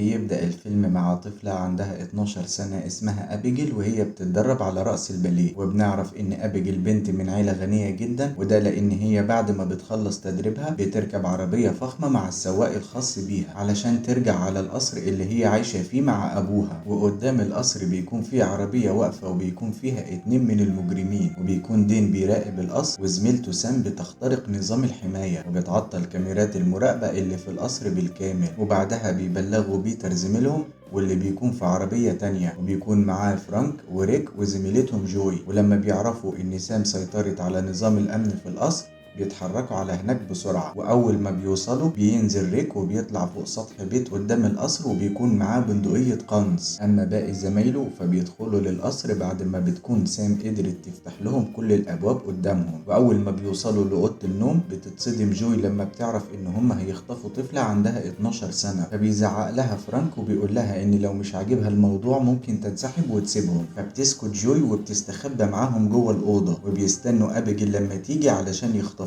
بيبدأ الفيلم مع طفلة عندها 12 سنة اسمها أبيجيل، وهي بتتدرب على رقص الباليه. وبنعرف إن أبيجيل بنت من عيلة غنية جدا، وده لأن هي بعد ما بتخلص تدريبها بتركب عربية فخمة مع السواق الخاص بيها علشان ترجع على القصر اللي هي عايشة فيه مع أبوها. وقدام القصر بيكون فيه عربية واقفة وبيكون فيها 2 من المجرمين، وبيكون دين بيراقب القصر، وزميلته سام بتخترق نظام الحماية وبتعطل كاميرات المراقبة اللي في القصر بالكامل. وبعدها بيبلغوا بيتر زميلهم واللي بيكون في عربية تانية، وبيكون معاه فرانك وريك وزميلتهم جوي. ولما بيعرفوا ان سام سيطرت على نظام الامن في القصر بيتحركوا على هناك بسرعة. وأول ما بيوصلوا بينزل ريك وبيطلع فوق سطح بيت قدام القصر، وبيكون معاه بندقية قنص. أما باقي زمايله فبيدخلوا للقصر بعد ما بتكون سام قدرت تفتح لهم كل الأبواب قدامهم. وأول ما بيوصلوا لأوضة النوم بتتصدم جوي لما بتعرف إن هم هيخطفوا طفلة عندها 12 سنة. فبيزعق لها فرانك وبيقول لها إن لو مش عاجبها الموضوع ممكن تنسحب وتسيبهم. فبتسكت جوي وبتستخبى معاهم جوه الأوضة، وبيستنوا أبيجيل لما تيجي علشان يخطفوها.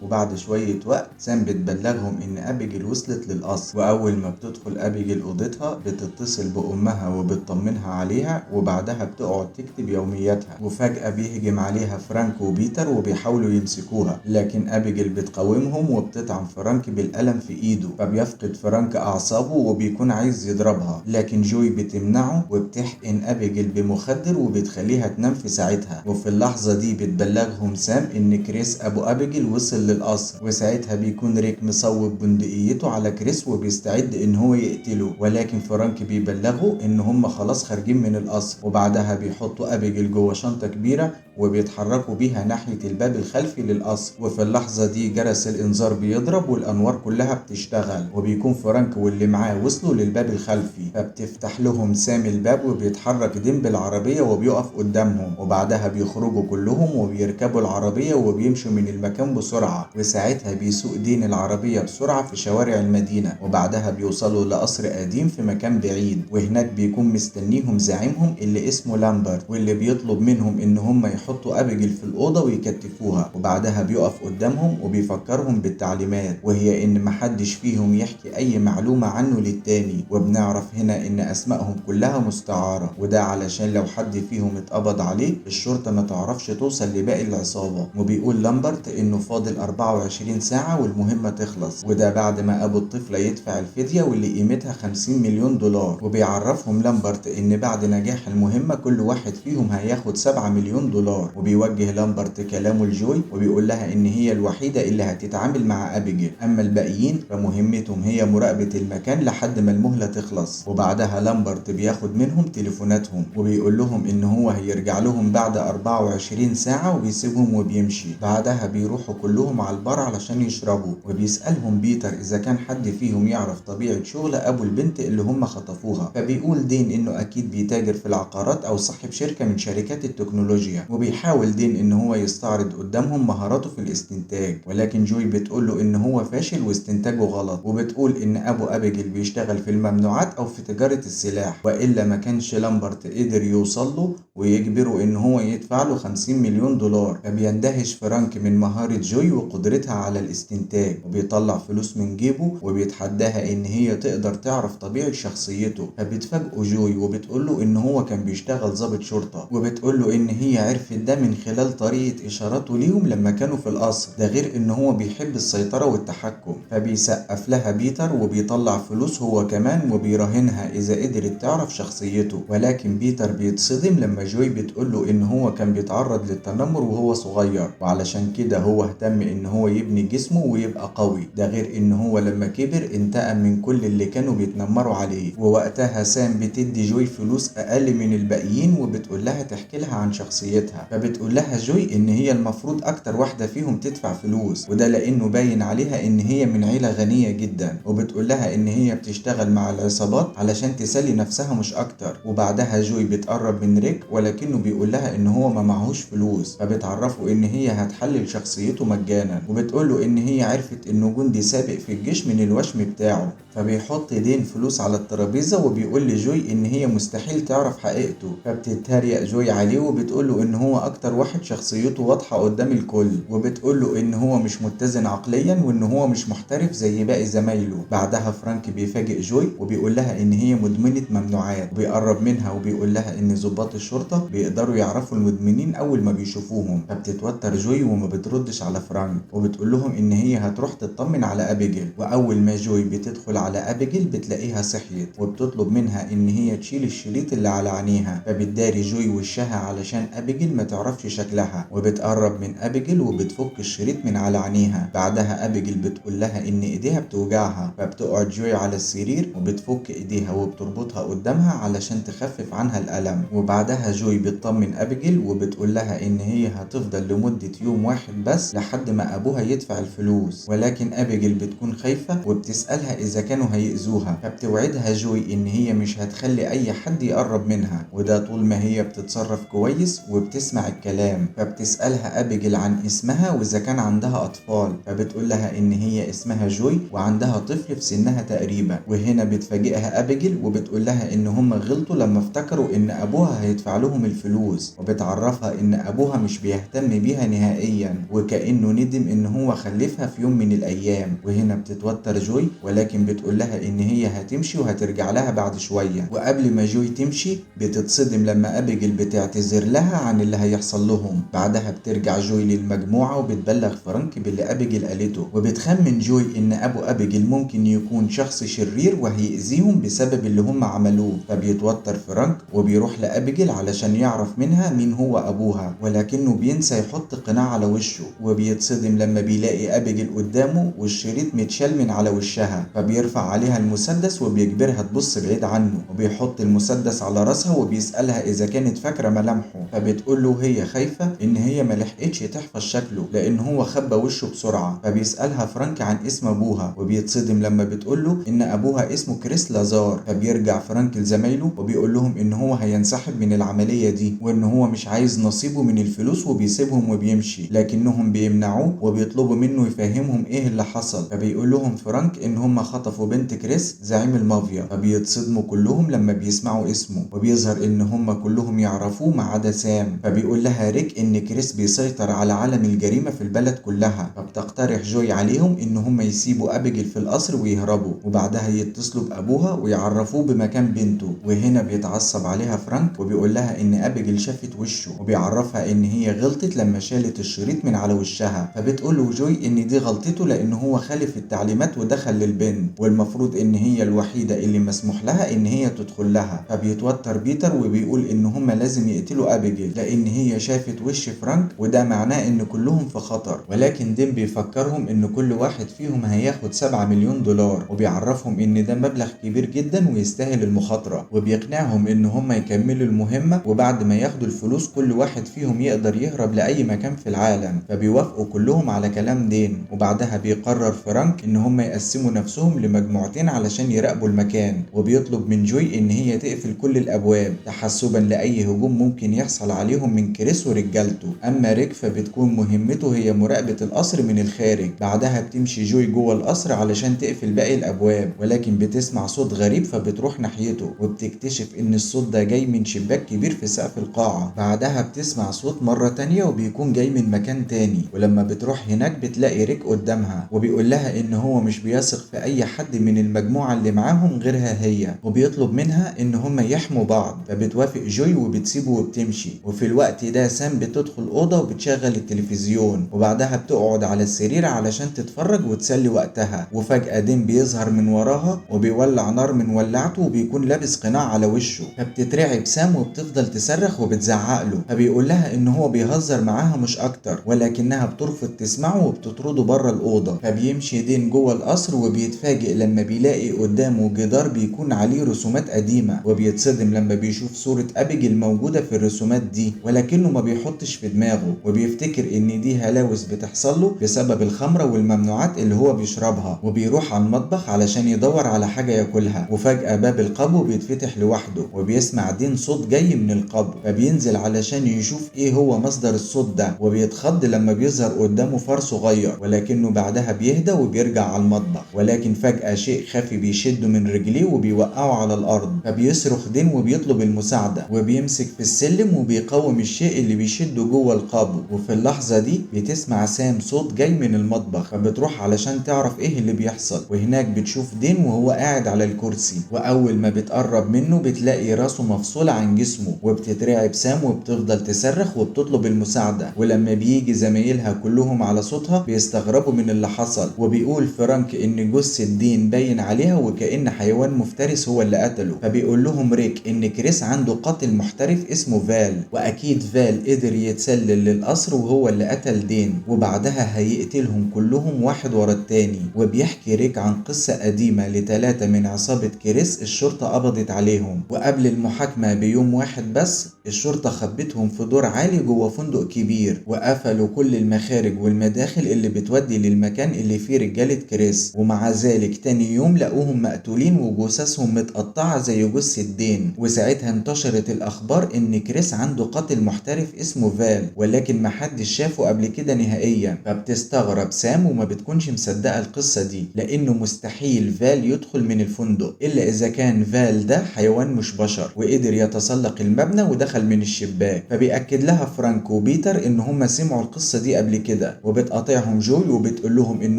وبعد شوية وقت سام بتبلغهم ان ابيجيل وصلت للقصر. واول ما بتدخل ابيجيل اوضتها بتتصل بامها وبتطمنها عليها، وبعدها بتقعد تكتب يومياتها. وفجأة بيهجم عليها فرانك وبيتر وبيحاولوا يمسكوها، لكن ابيجيل بتقاومهم وبتطعن فرانك بالقلم في ايده. فبيفقد فرانك اعصابه وبيكون عايز يضربها، لكن جوي بتمنعه وبتحقن ابيجيل بمخدر وبتخليها تنام في ساعتها. وفي اللحظة دي بتبلغهم سام ان كريس ابو ابيجيل وصل للقصر. وساعتها بيكون ريك مصوب بندقيته على كريس وبيستعد ان هو يقتله، ولكن فرانك بيبلغه ان هم خلاص خارجين من القصر. وبعدها بيحطوا ابيجيل جوه شنطة كبيرة وبيتحركوا بيها ناحية الباب الخلفي للقصر. وفي اللحظة دي جرس الانذار بيضرب والانوار كلها بتشتغل، وبيكون فرانك واللي معاه وصلوا للباب الخلفي. فبتفتح لهم سام الباب وبيتحرك دين بالعربية وبيقف قدامهم. وبعدها بيخرجوا كلهم وبيركبوا العربية وبيمشوا من المكان بسرعة. وساعتها بيسوق دين العربية بسرعة في شوارع المدينة. وبعدها بيوصلوا لقصر قديم في مكان بعيد، وهناك بيكون مستنيهم زعيمهم اللي اسمه لامبرت، واللي بيطلب منهم ان هم يحطوا ابيجيل في الأوضة ويكتفوها. وبعدها بيقف قدامهم وبيفكرهم بالتعليمات، وهي ان محدش فيهم يحكي اي معلومة عنه للتاني. وبنعرف هنا ان اسمائهم كلها مستعارة، وده علشان لو حد فيهم اتقبض عليه الشرطة ما تعرفش توصل لباقي العصابة. وبيقول لامبرت انه فاضل 24 ساعة والمهمة تخلص، وده بعد ما ابو الطفلة يدفع الفدية واللي قيمتها 50 مليون دولار. وبيعرفهم لامبرت ان بعد نجاح المهمة كل واحد فيهم هياخد 7 مليون دولار. وبيوجه لامبرت كلامه لجوي وبيقول لها ان هي الوحيدة اللي هتتعامل مع ابيجيل، اما الباقيين فمهمتهم هي مراقبة المكان لحد ما المهلة تخلص. وبعدها لامبرت بياخد منهم تليفوناتهم وبيقول لهم ان هو هيرجع لهم بعد 24 ساعة وبيسيبهم وبيمشي. بعدها بيروحوا كلهم على البار علشان يشربوا. وبيسألهم بيتر إذا كان حد فيهم يعرف طبيعة شغل أبو البنت اللي هم خطفوها. فبيقول دين إنه أكيد بيتاجر في العقارات أو صاحب شركة من شركات التكنولوجيا. وبيحاول دين إن هو يستعرض قدامهم مهاراته في الاستنتاج، ولكن جوي بتقوله إن هو فاشل واستنتاجه غلط. وبتقول إن أبو أبيجيل بيشتغل في الممنوعات أو في تجارة السلاح، وإلا ما كانش لامبرت قدر يوصل له ويجبره إن هو يدفع له 50 مليون دولار. فبيندهش فرانك من مهارة جوي وقدرتها على الاستنتاج، وبيطلع فلوس من جيبه وبيتحداها ان هي تقدر تعرف طبيعة شخصيته. فبتفاجئه جوي وبتقوله ان هو كان بيشتغل ضابط شرطة، وبتقوله ان هي عرفت ده من خلال طريقة اشاراته ليهم لما كانوا في القصر. ده غير ان هو بيحب السيطرة والتحكم. فبيسقف لها بيتر وبيطلع فلوس هو كمان وبيراهنها اذا قدرت تعرف شخصيته. ولكن بيتر بيتصدم لما جوي بتقوله ان هو كان بيتعرض للتنمر وهو صغير، وعلشان كده هو اهتم ان هو يبني جسمه ويبقى قوي. ده غير ان هو لما كبر انتقم من كل اللي كانوا بيتنمروا عليه. ووقتها سام بتدي جوي فلوس اقل من الباقيين وبتقول لها تحكي لها عن شخصيتها. فبتقول لها جوي ان هي المفروض اكتر واحدة فيهم تدفع فلوس، وده لانه باين عليها ان هي من عيلة غنية جدا. وبتقول لها ان هي بتشتغل مع العصابات علشان تسلي نفسها مش اكتر. وبعدها جوي بتقرب من ريك ولكنه بيقول لها ان هو ما معهوش فلوس. فبتعرفه ان هي هتحلل شخصيته مجانا، وبتقوله ان هي عرفت انه جندي سابق في الجيش من الوشم بتاعه. فبيحط دين فلوس على الترابيزة وبيقول لجوي ان هي مستحيل تعرف حقيقته. فبتتريق جوي عليه وبتقوله ان هو هو اكتر واحد شخصيته واضحة قدام الكل، وبتقوله ان هو مش متزن عقليا وان هو مش محترف زي باقي زمايله. بعدها فرانك بيفاجئ جوي وبيقول لها ان هي مدمنة ممنوعات، وبيقرب منها وبيقول لها ان ضباط الشرطة بيقدروا يعرفوا المدمنين اول ما بيشوفوهم. فبتتوتر جوي وما بتردش على فرانك، وبتقول لهم ان هي هتروح تطمن على ابيجيل. واول ما جوي بتدخل على ابيجيل بتلاقيها صحيت، وبتطلب منها ان هي تشيل الشريط اللي على عينيها. فبتداري جوي وشها علشان ابيجيل ما تعرفش شكلها، وبتقرب من ابيجيل وبتفك الشريط من على عينيها. بعدها ابيجيل بتقول لها ان ايديها بتوجعها، فبتقعد جوي على السرير وبتفك ايديها وبتربطها قدامها علشان تخفف عنها الالم. وبعدها جوي بتطمن ابيجيل وبتقول لها ان هي هتفضل لمدة يوم واحد بس لحد ما ابوها يدفع الفلوس. ولكن ابيجيل بتكون خايفة وبتسألها اذا كانوا هيأذوها، فبتوعدها جوي ان هي مش هتخلي اي حد يقرب منها، وده طول ما هي بتتصرف كويس وبتسمع الكلام. فبتسألها ابيجيل عن اسمها واذا كان عندها اطفال، فبتقول لها ان هي اسمها جوي وعندها طفل في سنها تقريبا. وهنا بتفاجئها ابيجيل وبتقول لها ان هم غلطوا لما افتكروا ان ابوها هيدفع لهم الفلوس، وبتعرفها ان ابوها مش بيهتم بيها نهائيا وكأنه ندم ان هو خلفها في يوم من الايام. وهنا بتتوتر جوي، ولكن بتقول لها ان هي هتمشي وهترجع لها بعد شوية. وقبل ما جوي تمشي بتتصدم لما ابيجيل بتعتذر لها عن اللي هيحصل لهم. بعدها بترجع جوي للمجموعة وبتبلغ فرانك باللي ابيجيل قالته، وبتخمن جوي ان ابو ابيجيل ممكن يكون شخص شرير وهيأذيهم بسبب اللي هم عملوه. فبيتوتر فرانك وبيروح لابيجيل علشان يعرف منها مين هو ابوها، ولكنه بينسى يحط قناع على وشه. وبيتصدم لما بيلاقي ابيجيل قدامه والشريط متشال من على وشها. فبيرفع عليها المسدس وبيجبرها تبص بعيد عنه، وبيحط المسدس على راسها وبيسألها اذا كانت فاكرة ملامحه. فبتقول له هي خايفة ان هي ملحقتش تحفظ شكله لان هو خبى وشه بسرعة. فبيسألها فرانك عن اسم ابوها، وبيتصدم لما بتقول له ان ابوها اسمه كريس لازار. فبيرجع فرانك لزمايله وبيقول لهم ان هو هينسحب من العملية دي وان هو مش عايز نصيبه من الفلوس، وبيسيبهم وبيمشي. لكنهم بيمنعوه وبيطلبوا منه يفهمهم ايه اللي حصل. فبيقول لهم فرانك ان هم خطفوا بنت كريس زعيم المافيا. فبيتصدموا كلهم لما بيسمعوا اسمه، وبيظهر ان هم كلهم يعرفوه ما عدا سام. فبيقول لها ريك ان كريس بيسيطر على عالم الجريمة في البلد كلها. فبتقترح جوي عليهم ان هم يسيبوا ابيجيل في القصر ويهربوا، وبعدها يتصلوا بابوها ويعرفوه بمكان بنته. وهنا بيتعصب عليها فرانك وبيقول لها ان ابيجيل شافت وشه، وبيعرفها ان هي غلطت لما شالت الشريط من على وشها. فبتقول له جوي ان دي غلطته لان هو خالف التعليمات ودخل للبنت، والمفروض ان هي الوحيدة اللي مسموح لها ان هي تدخل لها. فبيتوتر بيتر وبيقول ان هم لازم يقتلوا ابيجيل لان هي شافت وش فرانك، وده معناه ان كلهم في خطر. ولكن دين بيفكرهم ان كل واحد فيهم هياخد 7 مليون دولار، وبيعرفهم ان ده مبلغ كبير جدا ويستاهل المخاطرة، وبيقنعهم ان هم يكملوا المهمة، وبعد ما ياخدوا الفلوس كل واحد فيهم يقدر يهرب لأي مكان في العالم. فبيوافقوا كلهم على كلام دين. وبعدها بيقرر فرانك ان هم يقسموا نفسهم لمجموعتين علشان يراقبوا المكان، وبيطلب من جوي ان هي تقفل كل الابواب تحسبا لاي هجوم ممكن يحصل عليهم من كريس ورجالته. اما ريك فبتكون مهمته هي مراقبة القصر من الخارج. بعدها بتمشي جوي جوه القصر علشان تقفل باقي الابواب، ولكن بتسمع صوت غريب فبتروح ناحيته، وبتكتشف ان الصوت ده جاي من شباك كبير في سقف القاعة. بعدها بتسمع صوت مرة تانية وبيكون جاي من مكان تاني، ولما بتروح هناك بتلاقي ريك قدامها وبيقول لها ان هو مش بيثق في اي حد من المجموعة اللي معاهم غيرها هي، وبيطلب منها ان هم يحموا بعض. فبتوافق جوي وبتسيبه وبتمشي. وفي الوقت ده سام بتدخل اوضة وبتشغل التلفزيون، وبعدها بتقعد على السرير علشان تتفرج وتسلي وقتها. وفجأة دين بيظهر من وراها وبيولع نار من ولعته وبيكون لابس قناع على وشه. فبتترعب سام وبتفضل تصرخ وبتزعق له. فبيقول لها ان هو بيهزر معاها مش اكتر، ولكنها بترفض تسمعه وبتطرده بره الاوضه. فبيمشي دين جوه القصر وبيتفاجئ لما بيلاقي قدامه جدار بيكون عليه رسومات قديمه، وبيتصدم لما بيشوف صوره ابيجيل موجوده في الرسومات دي، ولكنه ما بيحطش في دماغه وبيفتكر ان دي هلاوس بتحصل له بسبب الخمره والممنوعات اللي هو بيشربها. وبيروح على المطبخ علشان يدور على حاجه ياكلها، وفجاه باب القبو بيتفتح لوحده وبيسمع دين صوت جاي من القبو. فبينزل علشان يشوف ايه هو مصدر الصوت ده، وبيتخض لما بيظهر قدامه فار صغير، ولكنه بعدها بيهدى وبيرجع على المطبخ. ولكن فجأة شيء خفي بيشده من رجليه وبيوقعه على الارض. فبيصرخ دين وبيطلب المساعدة، وبيمسك في السلم وبيقاوم الشيء اللي بيشده جوه القبو. وفي اللحظة دي بتسمع سام صوت جاي من المطبخ، فبتروح علشان تعرف ايه اللي بيحصل، وهناك بتشوف دين وهو قاعد على الكرسي، واول ما بتقرب منه بتلاقي راسه مفصولة عن جسمه، وبتترعب سام وبتفضل تصرخ وبتطلب المساعدة. ولما بيجي زمايلها كلهم على صوتها بيستغربوا من اللي حصل، وبيقول فرانك ان جثة دين باين عليها وكأن حيوان مفترس هو اللي قتله. فبيقول لهم ريك ان كريس عنده قاتل محترف اسمه فال، واكيد فال قدر يتسلل للقصر وهو اللي قتل دين، وبعدها هيقتلهم كلهم واحد ورا التاني. وبيحكي ريك عن قصة قديمة ل3 من عصابة كريس الشرطة قبضت عليهم، وقبل المحاكمة بيوم واحد بس الشرطة خبتهم في دور عالي جوه فندق كبير، وقفلوا كل المخارج والمداخل اللي بتودي للمكان اللي فيه رجالة كريس. ومع ذلك تاني يوم لقوهم مقتولين وجثثهم متقطعة زي جثة دين. وساعتها انتشرت الأخبار إن كريس عنده قاتل محترف اسمه فال، ولكن محدش شافه قبل كده نهائيا. فبتستغرب سام وما بتكونش مصدقة القصة دي، لأنه مستحيل فال يدخل من الفندق إلا إذا كان فال ده حيوان مش بشر وقدر يتسلق المبنى ودخل من الشباك. فبيأكد لها فرانك وبيتر إن هما سمعوا القصة دي قبل كده، وبتقاطعهم جوي وبتقول لهم إن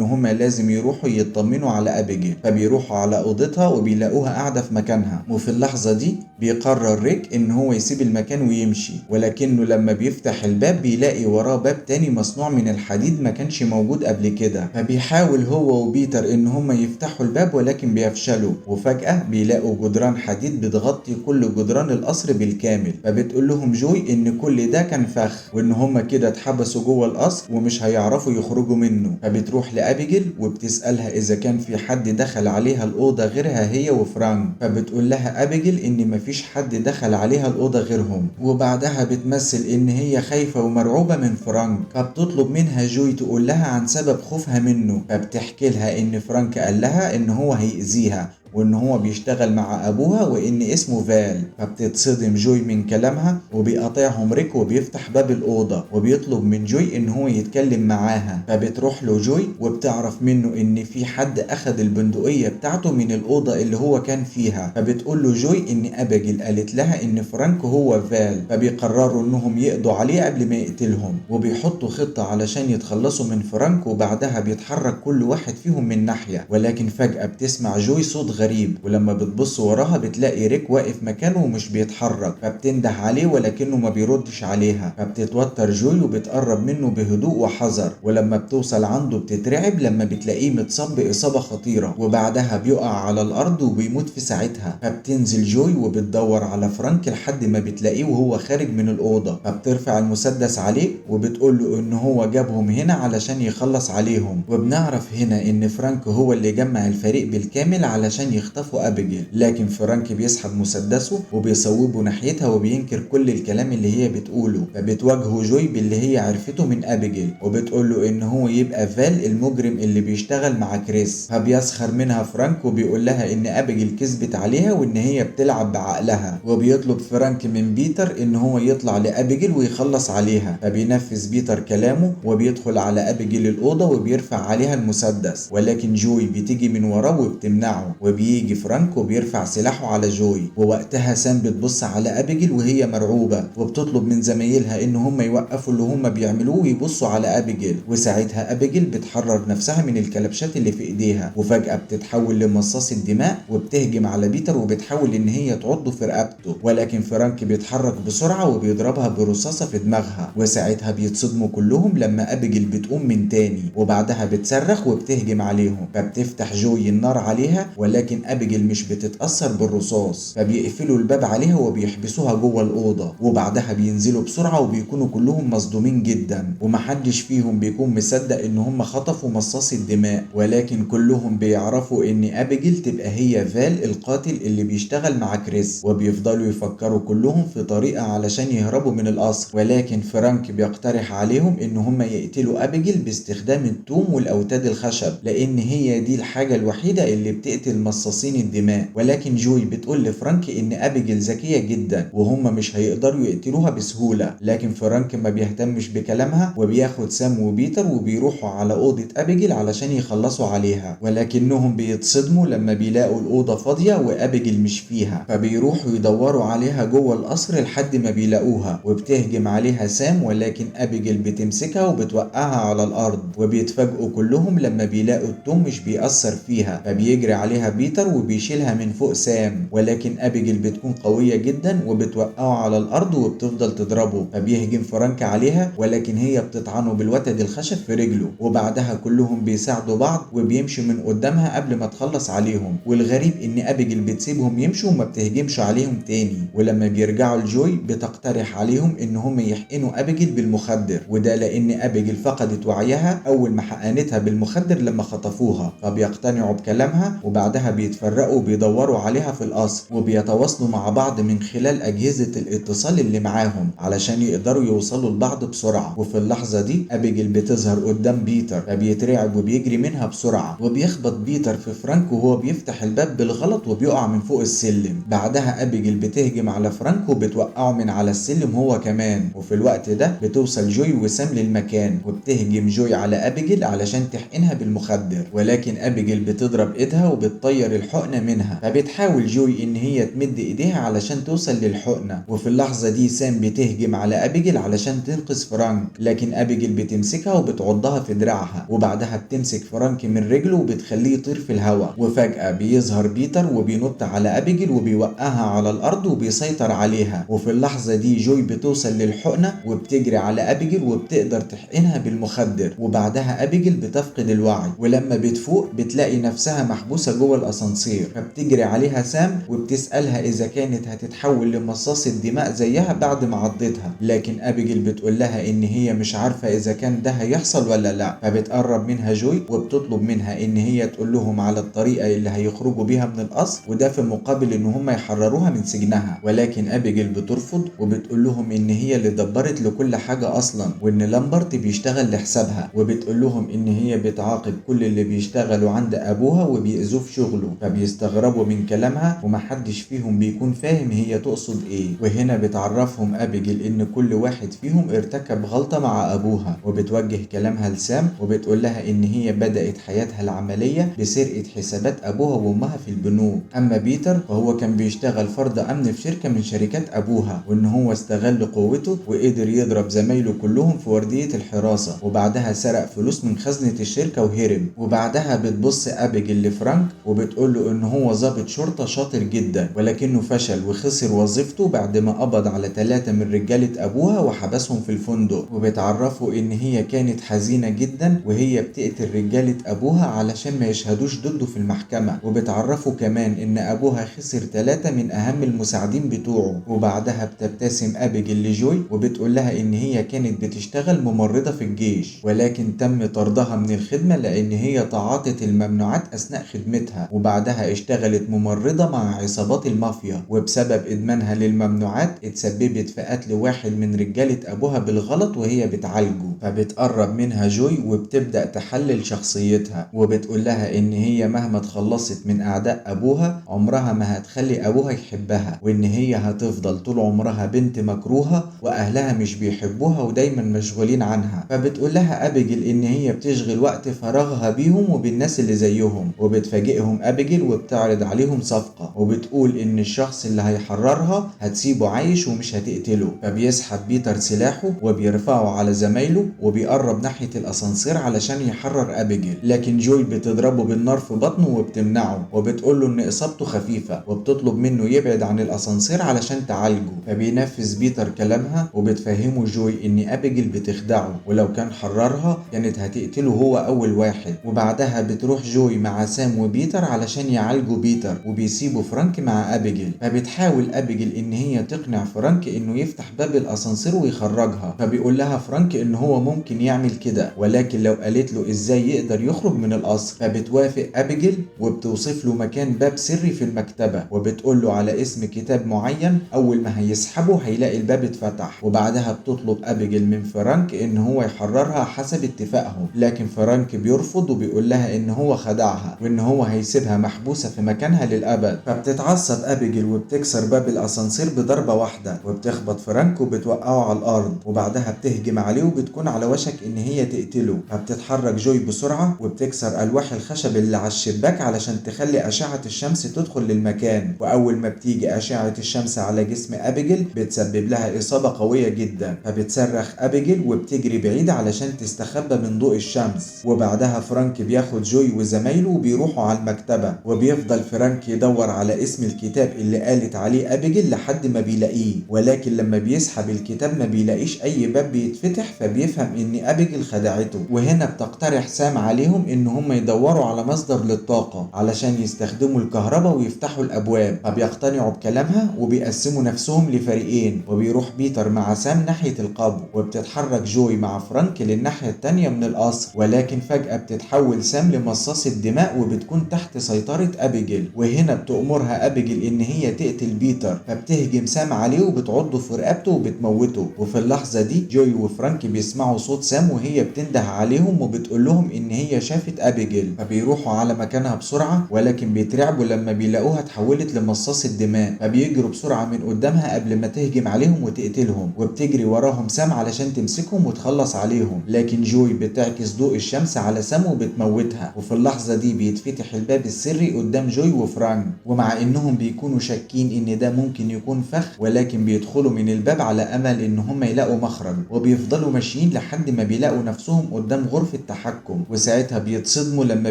هما لازم يروحوا يطمنوا على أبيجيل. فبيروحوا على أوضتها وبيلاقوها قاعدة في مكانها، وفي اللحظة دي بيقرر ريك إن هو يسيب المكان ويمشي، ولكنه لما بيفتح الباب بيلاقي وراه باب تاني مصنوع من الحديد ما كانش موجود قبل كده. فبيحاول هو وبيتر إن هما يفتحوا الباب ولكن بيفشلوا، وفجأة بيلاقوا جدران حديد بتغطي كل جدران القصر بالكامل. فبتقول لهم جوي إن كل ده كان فخ، وإن هما كده اتحبسوا جوه القصر ومش هيعرفوا يخرجوا منه. فبتروح لأبيجيل وبتسألها إذا كان في حد دخل عليها الأوضة غيرها هي وفرانك. فبتقول لها أبيجيل إن مفيش حد دخل عليها الأوضة غيرهم، وبعدها بتمثل إن هي خايفة ومرعوبة من فرانك. فبتطلب منها جوي تقول لها عن سبب خوفها منه. فبتحكي لها إن فرانك قال لها إن هو هيأذيها وان هو بيشتغل مع ابوها وان اسمه فال. فبتتصدم جوي من كلامها وبيقاطعهم ريك وبيفتح باب الاوضه وبيطلب من جوي ان هو يتكلم معاها. فبتروح له جوي وبتعرف منه ان في حد اخذ البندقيه بتاعته من الاوضه اللي هو كان فيها. فبتقول له جوي ان ابيجيل قالت لها ان فرانك هو فال. فبيقرروا انهم يقضوا عليه قبل ما يقتلهم، وبيحطوا خطه علشان يتخلصوا من فرانك، وبعدها بيتحرك كل واحد فيهم من ناحيه. ولكن فجاه بتسمع جوي صوت غريب، ولما بتبص وراها بتلاقي ريك واقف مكانه ومش بيتحرك. فبتنده عليه ولكنه ما بيردش عليها. فبتتوتر جوي وبتقرب منه بهدوء وحذر، ولما بتوصل عنده بتترعب لما بتلاقيه متصاب بإصابة خطيرة، وبعدها بيقع على الأرض وبيموت في ساعتها. فبتنزل جوي وبتدور على فرانك لحد ما بتلاقيه وهو خارج من الأوضة. فبترفع المسدس عليه وبتقول له إن هو جابهم هنا علشان يخلص عليهم. وبنعرف هنا إن فرانك هو اللي جمع الفريق بالكامل علشان يخطفوا أبيجيل، لكن فرانك بيسحب مسدسه وبيصوبه ناحيتها وبينكر كل الكلام اللي هي بتقوله. فبتواجهه جوي باللي هي عرفته من أبيجيل، وبتقول له إن هو يبقى فال المجرم اللي بيشتغل مع كريس. فبيسخر منها فرانك وبيقول لها إن أبيجيل كذبت عليها وإن هي بتلعب بعقلها. وبيطلب فرانك من بيتر إن هو يطلع لأبيجيل ويخلص عليها. فبينفذ بيتر كلامه وبيدخل على أبيجيل الأوضة وبيرفع عليها المسدس، ولكن جوي بتيجي من وراه وبتمنعه. وبيجي فرانك وبيرفع سلاحه على جوي، ووقتها سام بتبص على أبيجيل وهي مرعوبة، وبتطلب من زمايلها إن هم يوقفوا اللي هم بيعملوه ويبصوا على أبيجيل. وساعتها أبيجيل بتحرر نفسها من الكلبشات اللي في إيديها، وفجأة بتتحول لمصاص الدماء وبتهجم على بيتر وبتحاول إن هي تعضه في رقبته. ولكن فرانك بيتحرك بسرعة وبيضربها برصاصة في دماغها، وساعتها بيتصدموا كلهم لما أبيجيل بتقوم من تاني، وبعدها بتصرخ وبتهجم عليهم. فبتفتح جوي النار عليها، ولكن أبيجيل مش بتتأثر بالرصاص. فبيقفلوا الباب عليها وبيحبسوها جوه الأوضة، وبعدها بينزلوا بسرعة وبيكونوا كلهم مصدومين جدا، ومحدش فيهم بيكون مصدق إن هم خطفوا مصاص الدماء. ولكن كلهم بيعرفوا إن أبيجيل تبقى هي فال القاتل اللي بيشتغل مع كريس، وبيفضلوا يفكروا كلهم في طريقة علشان يهربوا من القصر. ولكن فرانك بيقترح عليهم إن هم يقتلوا أبيجيل باستخدام التوم والأوتاد الخشب، لأن هي دي الحاجة الوحيدة اللي بتقتل مصاصين الدماء، ولكن جوي بتقول لفرانك ان ابيجيل ذكية جدا وهم مش هيقدروا يقتلوها بسهولة، لكن فرانك ما بيهتمش بكلامها وبياخد سام وبيتر وبيروحوا على أوضة ابيجيل علشان يخلصوا عليها، ولكنهم بيتصدموا لما بيلاقوا الأوضة فاضية وابيجيل مش فيها، فبيروحوا يدوروا عليها جوه القصر لحد ما بيلاقوها وبتهجم عليها سام، ولكن ابيجيل بتمسكها وبتوقعها على الارض، وبيتفاجئوا كلهم لما بيلاقوا التوم مش بيأثر فيها، فبيجري عليها بيتر وبيشيلها من فوق سام، ولكن ابيجيل بتكون قوية جدا وبتوقعه على الارض وبتفضل تضربه، فبيهجم فرانك عليها ولكن هي بتطعنه بالوتد الخشب في رجله، وبعدها كلهم بيساعدوا بعض وبيمشي من قدامها قبل ما تخلص عليهم، والغريب ان ابيجيل بتسيبهم يمشوا وما بتهجمش عليهم تاني، ولما بيرجعوا لجوي بتقترح عليهم ان هم يحقنوا ابيجيل بالمخدر، وده لان ابيجيل فقدت وعيها اول ما حقنتها بالمخدر لما خطفوها، فبيقتنعوا بكلامها وبعدها بيتفرقوا وبيدوروا عليها في القصر وبيتواصلوا مع بعض من خلال اجهزة الاتصال اللي معاهم علشان يقدروا يوصلوا لبعض بسرعة، وفي اللحظة دي ابيجيل بتظهر قدام بيتر فبيترعب وبيجري منها بسرعة، وبيخبط بيتر في فرانك وهو بيفتح الباب بالغلط وبيقع من فوق السلم، بعدها ابيجيل بتهجم على فرانك وبتوقعه من على السلم هو كمان، وفي الوقت ده بتوصل جوي وسام للمكان وبتهجم جوي على ابيجيل علشان تحقنها بالمخدر، ولكن ابيجيل بتضرب ايدها وبتطير الحقنة منها، فبتحاول جوي ان هي تمد ايديها علشان توصل للحقنة، وفي اللحظة دي سام بتهجم على ابيجيل علشان تنقذ فرانك، لكن ابيجيل بتمسكها وبتعضها في دراعها، وبعدها بتمسك فرانك من رجله وبتخليه يطير في الهواء، وفجأة بيظهر بيتر وبينط على ابيجيل وبيوقعها على الارض وبيسيطر عليها، وفي اللحظة دي جوي بتوصل للحقنة وبتجري على ابيجيل وبتقدر تحقنها بالمخدر، وبعدها ابيجيل بتفقد الوعي، ولما بتفوق بتلاقي نفسها محبوسة جوه الاسانسير، فبتجري عليها سام وبتسألها اذا كانت هتتحول لمصاص الدماء زيها بعد ما عضتها، لكن ابيجيل بتقول لها ان هي مش عارفة اذا كان ده هيحصل ولا لا، فبتقرب منها جوي وبتطلب منها ان هي تقول لهم على الطريقة اللي هيخرجوا بيها من القصر، وده في مقابل ان هم يحرروها من سجنها، ولكن ابيجيل بترفض وبتقول لهم ان هي اللي دبرت لكل حاجة اصلا، وان لامبرت بيشتغل لحسابها، وبتقول لهم ان هي بتعاقب كل اللي بيشتغلوا عند ابوها وبيأذوه في شغله، فبيستغربوا من كلامها ومحدش فيهم بيكون فاهم هي تقصد ايه، وهنا بتعرفهم ابيجيل ان كل واحد فيهم ارتكب غلطة مع ابوها، وبتوجه كلامها لسام وبتقول لها ان هي بدأت حياتها العملية بسرقة حسابات ابوها وامها في البنوك، اما بيتر فهو كان بيشتغل فرد امن في شركة من شركات ابوها، وان هو استغل قوته وقدر يضرب زمايله كلهم في وردية الحراسة، وبعدها سرق فلوس من خزنة الشركة وهرب، وبعدها بتبص ابيجيل لفرانك وبتقول له ان هو ضابط شرطة شاطر جدا ولكنه فشل وخسر وظيفته بعد ما قبض على 3 من رجالة ابوها وحبسهم في الفندق، وبتعرفه ان هي كانت حزينة جدا وهي بتقتل رجالة ابوها علشان ما يشهدوش ضده في المحكمة، وبتعرفه كمان ان ابوها خسر 3 من اهم المساعدين بتوعه، وبعدها بتبتسم ابيجيل لجوي وبتقول لها ان هي كانت بتشتغل ممرضة في الجيش ولكن تم طردها من الخدمة لان هي تعاطت الممنوعات اثناء خدمتها، وبعدها اشتغلت ممرضة مع عصابات المافيا، وبسبب ادمانها للممنوعات اتسببت في قتل واحد من رجالة ابوها بالغلط وهي بتعالجه، فبتقرب منها جوي وبتبدأ تحلل شخصيتها وبتقول لها ان هي مهما اتخلصت من اعداء ابوها عمرها ما هتخلي ابوها يحبها، وان هي هتفضل طول عمرها بنت مكروهة واهلها مش بيحبوها ودايما مشغولين عنها، فبتقول لها ابيجيل ان هي بتشغل وقت فراغها بيهم وبالناس اللي زيهم، وبتفاجئهم ابيجيل وبتعرض عليهم صفقة وبتقول ان الشخص اللي هيحررها هتسيبه عايش ومش هتقتله، فبيسحب بيتر سلاحه وبيرفعه على زمايله وبيقرب ناحية الاسانسير علشان يحرر ابيجيل، لكن جوي بتضربه بالنار في بطنه وبتمنعه وبتقول له ان اصابته خفيفة وبتطلب منه يبعد عن الاسانسير علشان تعالجه، فبينفذ بيتر كلامها وبتفهمه جوي ان ابيجيل بتخدعه ولو كان حررها كانت هتقتله هو اول واحد، وبعدها بتروح جوي مع سام وبيتر علشان يعالجوا بيتر وبيسيبوا فرانك مع ابيجيل، فبتحاول ابيجيل ان هي تقنع فرانك انه يفتح باب الاسانسير ويخرجها، فبيقول لها فرانك ان هو ممكن يعمل كده ولكن لو قالت له ازاي يقدر يخرج من القصر، فبتوافق ابيجيل وبتوصف له مكان باب سري في المكتبة وبتقول له على اسم كتاب معين اول ما هيسحبه هيلاقي الباب اتفتح، وبعدها بتطلب ابيجيل من فرانك ان هو يحررها حسب اتفاقهم، لكن فرانك بيرفض وبيقول لها ان هو خدعها وان هو هيسيبها وبيسيبها محبوسة في مكانها للأبد. فبتتعصب أبيجيل وبتكسر باب الأسانسير بضربة واحدة وبتخبط فرانك وبتوقعه على الأرض، وبعدها بتهجم عليه وبتكون على وشك إن هي تقتله. فبتتحرك جوي بسرعة وبتكسر ألواح الخشب اللي على الشباك علشان تخلي أشعة الشمس تدخل للمكان، وأول ما بتيجي أشعة الشمس على جسم أبيجيل بتسبب لها إصابة قوية جدا. فبتصرخ أبيجيل وبتجري بعيد علشان تستخبى من ضوء الشمس. وبعدها فرانك بياخد جوي وزمايله وبيروحوا على المكتبة، وبيفضل فرانك يدور على اسم الكتاب اللي قالت عليه أبيجيل لحد ما بيلاقيه، ولكن لما بيسحب الكتاب ما بيلاقيش أي باب بيتفتح. فبيفهم إن أبيجيل خدعته. وهنا بتقترح سام عليهم إن هم يدوروا على مصدر للطاقة علشان يستخدموا الكهرباء ويفتحوا الأبواب. فبيقتنعوا بكلامها وبيقسموا نفسهم لفريقين، وبيروح بيتر مع سام ناحية القبو، وبتتحرك جوي مع فرانك للناحية التانية من القصر. ولكن فجأة بتتحول سام لمصاص الدماء وبتكون تحت سيطرة أبيجيل. وهنا بتأمرها أبيجيل إن هي تقتل بيتر، فبتهجم سام عليه وبتعضه في رقبته وبتموته. وفي اللحظة دي جوي وفرانك بيسمعوا صوت سام وهي بتنده عليهم وبتقول لهم إن هي شافت أبيجيل. فبيروحوا على مكانها بسرعة، ولكن بيترعبوا لما بيلاقوها اتحولت لمصاص الدماء. فبيجروا بسرعة من قدامها قبل ما تهجم عليهم وتقتلهم، وبتجري وراهم سام علشان تمسكهم وتخلص عليهم. لكن جوي بتعكس ضوء الشمس على سام وبتموتها. وفي اللحظة دي بيتفتح الباب السري قدام جوي وفرانك، ومع انهم بيكونوا شاكين ان ده ممكن يكون فخ، ولكن بيدخلوا من الباب على امل ان هم يلاقوا مخرج. وبيفضلوا ماشيين لحد ما بيلاقوا نفسهم قدام غرفة تحكم، وساعتها بيتصدموا لما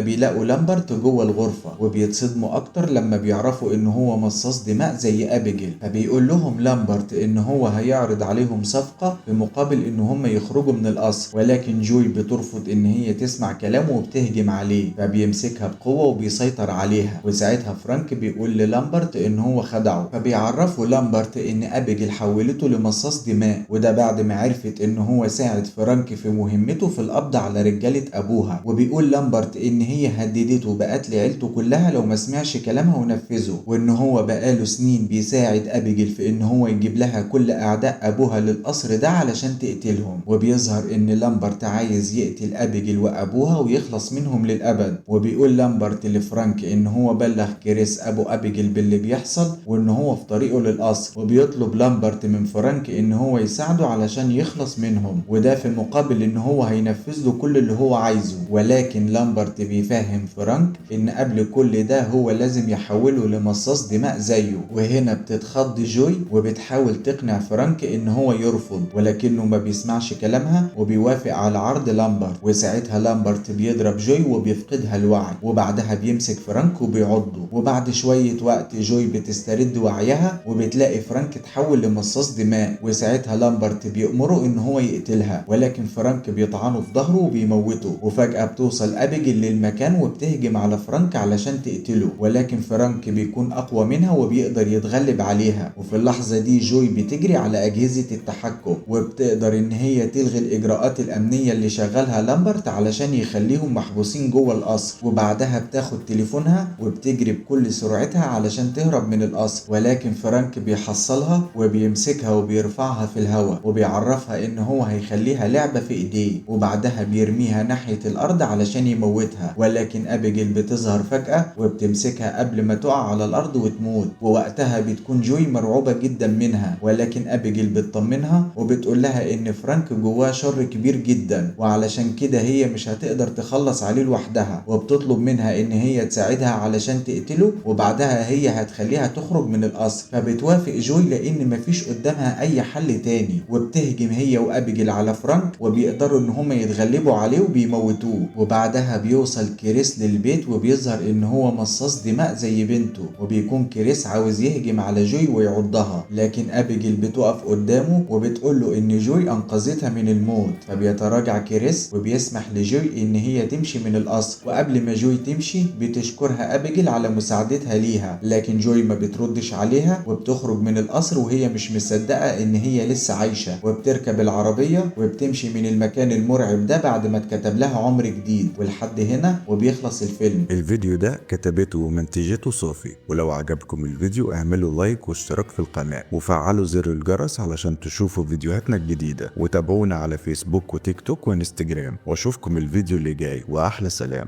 بيلاقوا لامبرت جوه الغرفة، وبيتصدموا اكتر لما بيعرفوا ان هو مصاص دماء زي ابيجيل. فبيقول لهم لامبرت ان هو هيعرض عليهم صفقة بمقابل ان هم يخرجوا من القصر، ولكن جوي بترفض ان هي تسمع كلامه وبتهجم عليه. فبيمسكها بقوة وبيسيطر عليها. وساعتها فرانك بيقول للامبرت ان هو خدعه. فبيعرفوا لامبرت ان ابيجيل حولته لمصاص دماء، وده بعد ما عرفت ان هو ساعد فرانك في مهمته في القبض على رجالة ابوها. وبيقول لامبرت ان هي هددته بقتل عيلته كلها لو ما سمعش كلامها ونفذه، وان هو بقاله سنين بيساعد ابيجيل في ان هو يجيب لها كل اعداء ابوها للقصر ده علشان تقتلهم. وبيظهر ان لامبرت عايز يقتل ابيجيل وابوها ويخلص منهم للابد. وبيقول لامبرت لفرانك ان هو بلغ كريس ابو ابيجيل باللي بيحصل وان هو في طريقه للقصر، وبيطلب لامبرت من فرانك ان هو يساعده علشان يخلص منهم، وده في مقابل ان هو هينفذ له كل اللي هو عايزه. ولكن لامبرت بيفهم فرانك ان قبل كل ده هو لازم يحوله لمصاص دماء زيه. وهنا بتتخض جوي وبتحاول تقنع فرانك ان هو يرفض، ولكنه ما بيسمعش كلامها وبيوافق على عرض لامبرت. وساعتها لامبرت بيضرب جوي وبيفقدها الوعي، وبعدها بيمسك فرانك وبيعضه. وبعد شوية وقت جوي بتسترد وعيها وبتلاقي فرانك اتحول لمصاص دماء. وساعتها لامبرت بيأمره ان هو يقتلها، ولكن فرانك بيطعنه في ظهره وبيموته. وفجأة بتوصل ابيجيل للمكان وبتهجم على فرانك علشان تقتله، ولكن فرانك بيكون اقوى منها وبيقدر يتغلب عليها. وفي اللحظة دي جوي بتجري على اجهزة التحكم وبتقدر ان هي تلغي الاجراءات الامنية اللي شغالها لامبرت علشان يخليهم محبوسين جوه القصر. وبعدها بتاخد تليفونها وبتجري بكل سرعتها علشان تهرب من القصر، ولكن فرانك بيحصلها وبيمسكها وبيرفعها في الهواء وبيعرفها ان هو هيخليها لعبة في ايديه، وبعدها بيرميها ناحية الارض علشان يموتها. ولكن ابيجيل بتظهر فجأة وبتمسكها قبل ما تقع على الارض وتموت. ووقتها بتكون جوي مرعوبة جدا منها، ولكن ابيجيل بتطمنها وبتقول لها ان فرانك جواه شر كبير جدا، وعلشان كده هي مش هتقدر تخلص عليه لوحدها. وبتطلب منها ان هي تساعدها علشان تقتله، وبعدها هي هتخليها تخرج من القصر. فبتوافق جوي لان مفيش قدامها اي حل تاني، وبتهجم هي وابيجيل على فرانك وبيقدروا ان هم يتغلبوا عليه وبيموتوه. وبعدها بيوصل كريس للبيت وبيظهر ان هو مصاص دماء زي بنته، وبيكون كريس عاوز يهجم على جوي ويعضها، لكن ابيجيل بتقف قدامه وبتقول له ان جوي انقذتها من الموت. فبيتراجع كريس وبيسمح لجوي ان هي تمشي من القصر. وقبل ما جوي تمشي بتشكرها ابيجيل على مساعدتها ليها، لكن جوي ما بتردش عليها وبتخرج من القصر وهي مش مصدقة ان هي لسه عايشة. وبتركب العربية وبتمشي من المكان المرعب ده بعد ما اتكتب لها عمر جديد. ولحد هنا وبيخلص الفيلم. الفيديو ده كتبته ومنتجته صوفي، ولو عجبكم الفيديو اعملوا لايك واشتراك في القناة وفعلوا زر الجرس علشان تشوفوا فيديوهاتنا الجديدة، وتابعونا على فيسبوك وتيك توك وانستجرام. واشوفكم الفيديو اللي جاي، واحلى سلام.